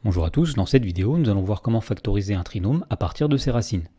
Bonjour à tous, dans cette vidéo, nous allons voir comment factoriser un trinôme à partir de ses racines.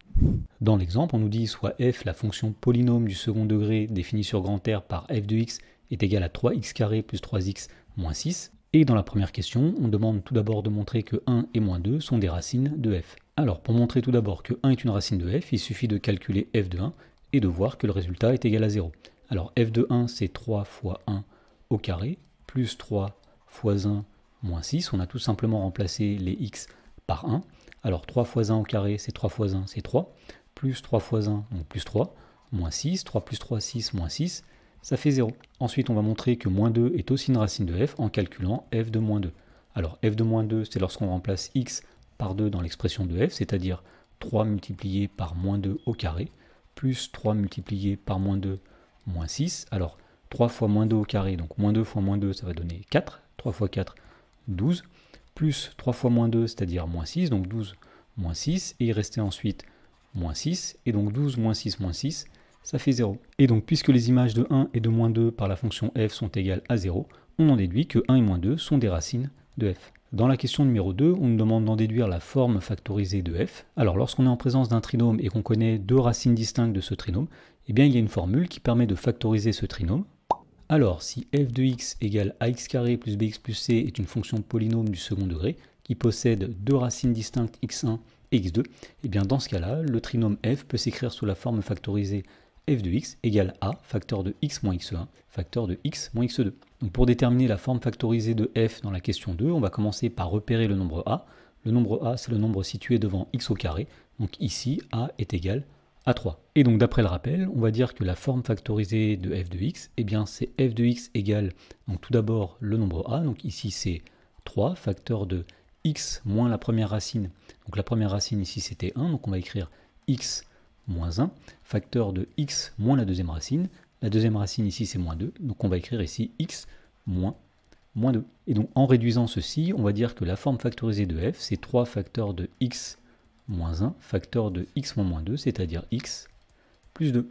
Dans l'exemple, on nous dit soit f, la fonction polynôme du second degré définie sur grand R par f de x est égale à 3x carré plus 3x moins 6. Et dans la première question, on demande tout d'abord de montrer que 1 et moins 2 sont des racines de f. Alors, pour montrer tout d'abord que 1 est une racine de f, il suffit de calculer f de 1 et de voir que le résultat est égal à 0. Alors, f de 1, c'est 3 fois 1 au carré, plus 3 fois 1 moins 6, on a tout simplement remplacé les x par 1. Alors 3 fois 1 au carré, c'est 3 fois 1, c'est 3. Plus 3 fois 1, donc plus 3. Moins 6, 3 plus 3, 6, moins 6, ça fait 0. Ensuite, on va montrer que moins 2 est aussi une racine de f en calculant f de moins 2. Alors f de moins 2, c'est lorsqu'on remplace x par 2 dans l'expression de f, c'est-à-dire 3 multiplié par moins 2 au carré, plus 3 multiplié par moins 2, moins 6. Alors 3 fois moins 2 au carré, donc moins 2 fois moins 2, ça va donner 4. 3 fois 4, 12, plus 3 fois moins 2, c'est-à-dire moins 6, donc 12 moins 6, et il restait ensuite moins 6, et donc 12 moins 6, ça fait 0. Et donc puisque les images de 1 et de moins 2 par la fonction f sont égales à 0, on en déduit que 1 et moins 2 sont des racines de f. Dans la question numéro 2, on nous demande d'en déduire la forme factorisée de f. Alors lorsqu'on est en présence d'un trinôme et qu'on connaît deux racines distinctes de ce trinôme, eh bien il y a une formule qui permet de factoriser ce trinôme. Alors, si f de x égale ax carré plus bx plus c est une fonction polynôme du second degré qui possède deux racines distinctes x1 et x2, et bien dans ce cas-là, le trinôme f peut s'écrire sous la forme factorisée f de x égale a, facteur de x moins x1, facteur de x moins x2. Donc pour déterminer la forme factorisée de f dans la question 2, on va commencer par repérer le nombre a. Le nombre a, c'est le nombre situé devant x au carré, donc ici a est égal à 3. Et donc d'après le rappel, on va dire que la forme factorisée de f de x, eh bien c'est f de x égale, donc tout d'abord le nombre a, donc ici c'est 3, facteur de x moins la première racine. Donc la première racine ici c'était 1, donc on va écrire x moins 1, facteur de x moins la deuxième racine. La deuxième racine ici c'est moins 2, donc on va écrire ici x moins 2. Et donc en réduisant ceci, on va dire que la forme factorisée de f, c'est 3 facteurs de x moins 1, facteur de x moins 2, c'est-à-dire x plus 2.